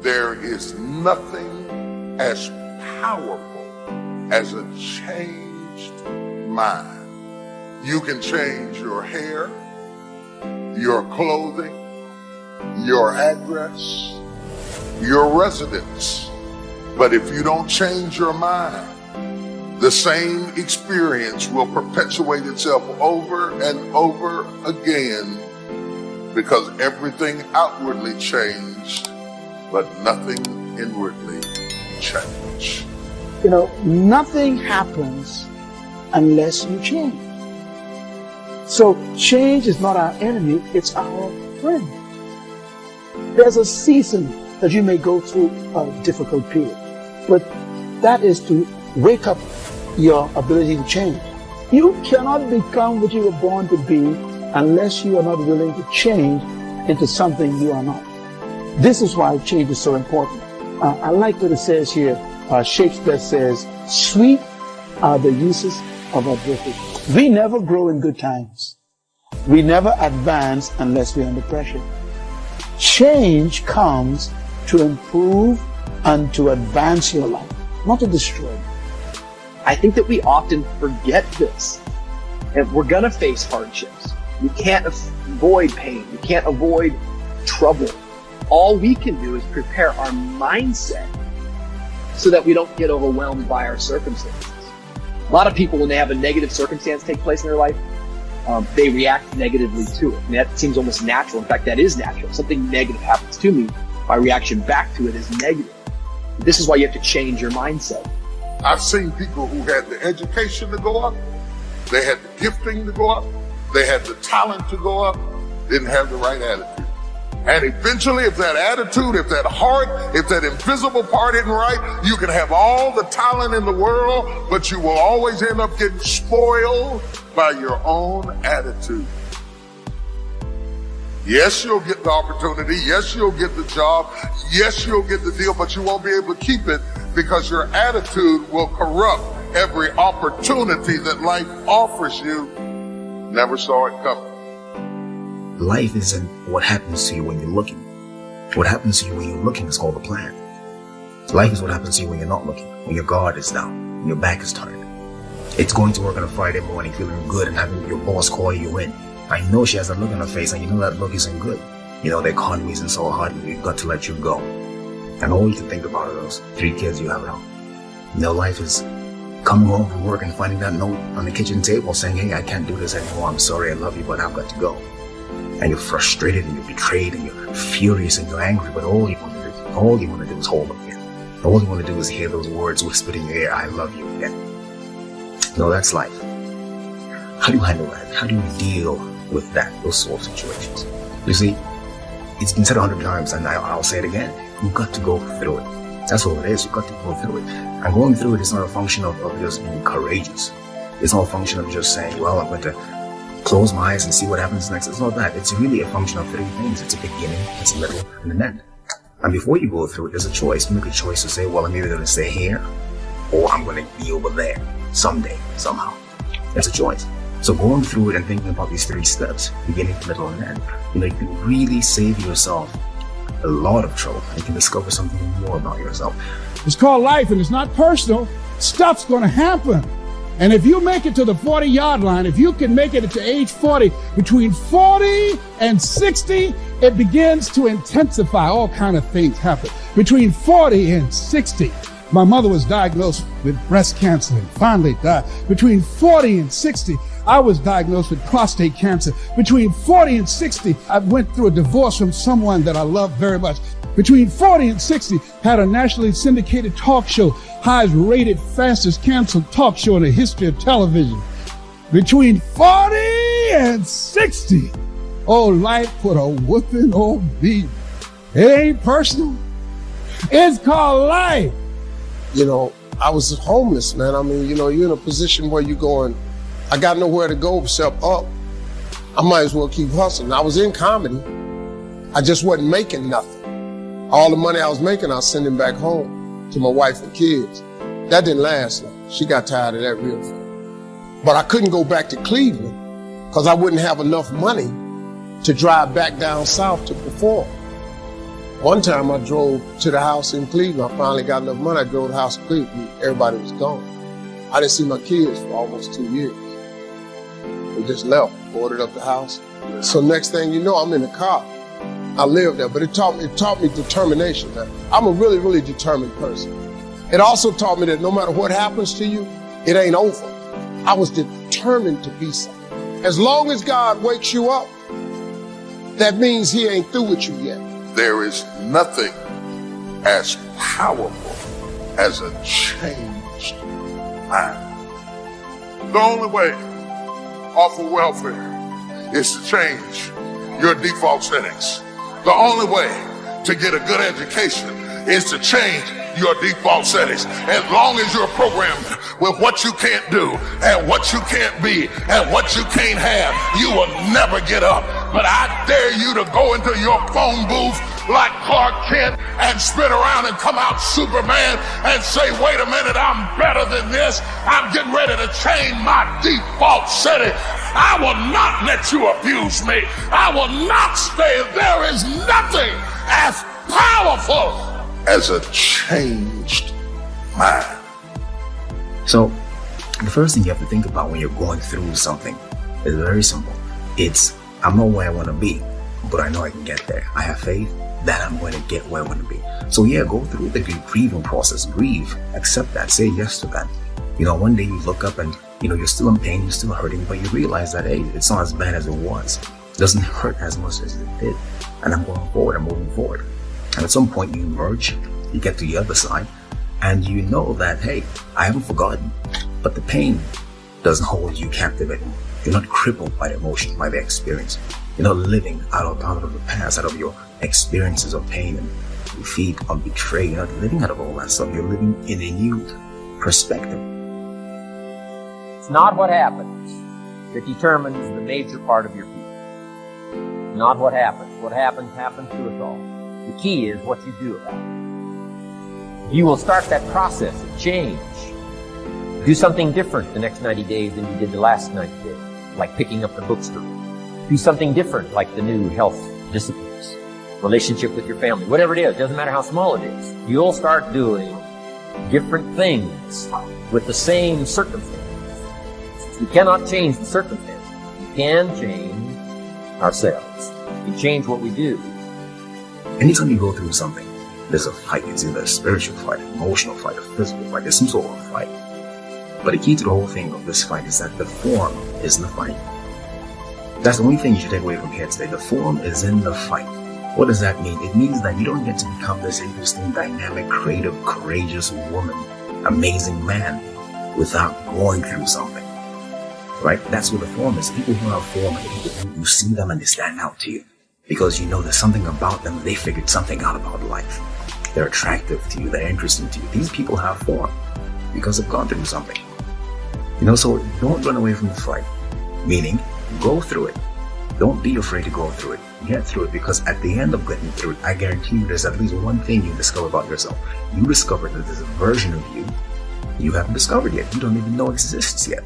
there is nothing as powerful as a changed mind. You can change your hair, your clothing, your address, your residence. But if you don't change your mind, the same experience will perpetuate itself over and over again, because everything outwardly changed, but nothing inwardly changed. You know, nothing happens unless you change. So change is not our enemy, it's our friend. There's a season that you may go through a difficult period, but that is to wake up your ability to change. You cannot become what you were born to be unless you are not willing to change into something you are not. This is why change is so important. I like what it says here. Shakespeare says, sweet are the uses of adversity. We never grow in good times. We never advance unless we're under pressure. Change comes to improve and to advance your life, not to destroy it. I think that we often forget this. And we're going to face hardships. You can't avoid pain. You can't avoid trouble. All we can do is prepare our mindset so that we don't get overwhelmed by our circumstances. A lot of people, when they have a negative circumstance take place in their life, they react negatively to it. And that seems almost natural. In fact, that is natural. Something negative happens to me, my reaction back to it is negative. This is why you have to change your mindset. I've seen people who had the education to go up, they had the gifting to go up, they had the talent to go up, didn't have the right attitude. And eventually, if that attitude, if that heart, if that invisible part isn't right, you can have all the talent in the world, but you will always end up getting spoiled by your own attitude. Yes, you'll get the opportunity. Yes, you'll get the job. Yes, you'll get the deal, but you won't be able to keep it because your attitude will corrupt every opportunity that life offers you. Never saw it coming. Life isn't what happens to you when you're looking. What happens to you when you're looking is called a plan. Life is what happens to you when you're not looking, when your guard is down, when your back is turned. It's going to work on a Friday morning feeling good and having your boss call you in. I know she has a look on her face and you know that look isn't good. You know the economy isn't so hot and you've got to let you go. And all you can think about are those 3 kids you have at home. You know, life is coming home from work and finding that note on the kitchen table saying, hey, I can't do this anymore. I'm sorry, I love you, but I've got to go. And you're frustrated and you're betrayed and you're furious and you're angry, but all you want to do is hold them here. All you want to do is hear those words whispered in your ear, I love you again. No, that's life. How do you handle that? How do you deal with that, those sort of situations? You see, it's been said 100 times and I'll say it again. You've got to go through it. That's all it is. You've got to go through it. And going through it is not a function of just being courageous. It's not a function of just saying, well, I'm going to close my eyes and see what happens next. It's not that. It's really a function of 3 things. It's a beginning, it's a middle, and an end. And before you go through it, there's a choice. You make a choice to say, well, I'm either going to stay here or I'm going to be over there someday, somehow. It's a choice. So going through it and thinking about these 3 steps, beginning, middle, and end, you can really save yourself a lot of trouble. You can discover something more about yourself. It's called life and it's not personal. Stuff's going to happen. And if you make it to the 40-yard line, if you can make it to age 40, between 40 and 60, it begins to intensify. All kind of things happen. Between 40 and 60, my mother was diagnosed with breast cancer and finally died. Between 40 and 60, I was diagnosed with prostate cancer. Between 40 and 60, I went through a divorce from someone that I loved very much. Between 40 and 60, had a nationally syndicated talk show, highest rated, fastest canceled talk show in the history of television. Between 40 and 60, oh, life put a whooping on me. It ain't personal. It's called life. You know, I was homeless, man. I mean, you're in a position where you're going, I got nowhere to go except up. I might as well keep hustling. I was in comedy. I just wasn't making nothing. All the money I was making, I was sending back home to my wife and kids. That didn't last long. She got tired of that real fast. But I couldn't go back to Cleveland because I wouldn't have enough money to drive back down south to perform. One time I drove to the house in Cleveland. I finally got enough money. I drove to the house in Cleveland. Everybody was gone. I didn't see my kids for almost 2 years. They just left, boarded up the house. So next thing you know, I'm in the car. I lived there, but it taught me determination, man. I'm a really, really determined person. It also taught me that no matter what happens to you, it ain't over. I was determined to be something. As long as God wakes you up, that means he ain't through with you yet. There is nothing as powerful as a changed mind. The only way off of welfare is to change your default settings. The only way to get a good education is to change your default settings. As long as you're programmed with what you can't do and what you can't be and what you can't have, you will never get up. But I dare you to go into your phone booth like Clark Kent and spin around and come out Superman and say, wait a minute, I'm better than this. I'm getting ready to change my default setting. I will not let you abuse me. I will not stay. There is nothing as powerful as a changed mind. So, the first thing you have to think about when you're going through something is very simple. It's, I'm not where I want to be, but I know I can get there. I have faith that I'm going to get where I want to be. So yeah, go through the grieving process. Grieve, accept that, say yes to that. You know, one day you look up and, you know, you're still in pain, you're still hurting, but you realize that, hey, it's not as bad as it was. It doesn't hurt as much as it did. And I'm going forward, I'm moving forward. And at some point you emerge, you get to the other side, and you know that, hey, I haven't forgotten, but the pain doesn't hold you captive anymore. You're not crippled by the emotion, by the experience. You're not living out of the past, out of your experiences of pain and defeat or betrayal. You're not living out of all that stuff. You're living in a new perspective. It's not what happens that determines the major part of your future. Not what happens. What happens to us all. The key is what you do about it. You will start that process of change. Do something different the next 90 days than you did the last 90 days, like picking up the bookstore. Do something different, like the new health disciplines, relationship with your family, whatever it is, doesn't matter how small it is. You'll start doing different things with the same circumstances. We cannot change the circumstances. We can change ourselves. We can change what we do. Anytime you go through something, there's a fight. It's either a spiritual fight, an emotional fight, a physical fight. There's some sort of fight. But the key to the whole thing of this fight is that the form is in the fight. That's the only thing you should take away from here today. The form is in the fight. What does that mean? It means that you don't get to become this interesting, dynamic, creative, courageous woman, amazing man without going through something. Right? That's what the form is. People who have form are the people who you see them and they stand out to you. Because you know there's something about them, they figured something out about life. They're attractive to you, they're interesting to you. These people have form because they've gone through something. You know, so don't run away from the fight. Meaning, go through it. Don't be afraid to go through it. Get through it, because at the end of getting through it, I guarantee you there's at least one thing you discover about yourself. You discover that there's a version of you haven't discovered yet. You don't even know exists yet.